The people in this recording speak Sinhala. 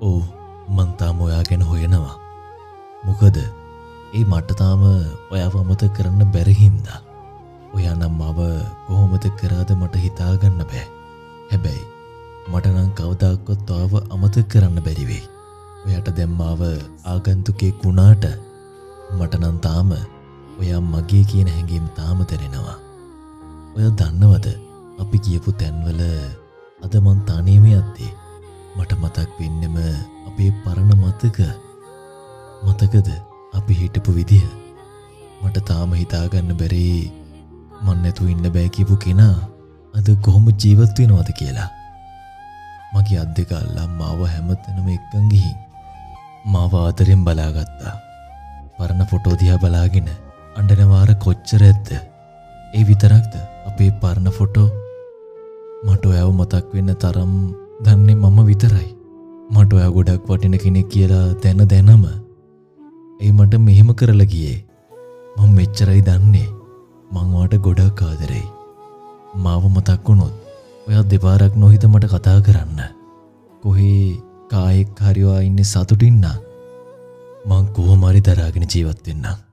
ඔව් මං තාම ඔයා ගැන හොයනවා. මොකද ඒ මට තාම ඔයාව අමතක කරන්න බැරි හින්දා. ඔයා නම් මව කොහොමද කරාද මට හිතාගන්න බෑ. හැබැයි මට නම් කවදාකවත් ඔයාව අමතක කරන්න බැරි වෙයි. ඔයාට දැන් මාව ආගන්තුකෙක් වුණාට මට නම් තාම ඔයා මගේ කියන හැඟීම් තාම දැනෙනවා. ඔයා දන්නවද අපි කියපු තැන්වල අද මං තනියම යද්දී මට මතක් වෙන්නෙම අපේ පරණ මතකද අපි හිටපු විදිහ. මට තාම හිතාගන්න බැරි මන් නැතුව ඉන්න බෑ කියපු කෙනා අද කොහොම ජීවත් වෙනවද කියලා. මගේ අත් දෙක අල්ලන් මාව හැමතැනම එක්කන් ගිහින් මාව ආදරෙන් බලාගත්තා. පරණ ෆොටෝ දිහා බලාගෙන අඬන වාර කොච්චර ඇද්ද? ඒ විතරක්ද අපේ පරණ ෆොටෝ? මට ඔයාව මතක් වෙන්න තරම් දන්නේ මම විතරයි. මට ඔයා ගොඩක් වටින කෙනෙක් කියලා දැනම ඒ මට මෙහෙම කරලා ගියේ. මම මෙච්චරයි දන්නේ. මං ඔයාට ගොඩක් ආදරෙයි. මාව මතක් වුණොත් ඔයා දෙපාරක් නොහිත මට කතා කරන්න. කොහේ කායෙක් හරි ඔයා ඉන්නේ සතුටින් නම් මං කොහොම හරි දරාගෙන ජීවත් වෙන්නම්.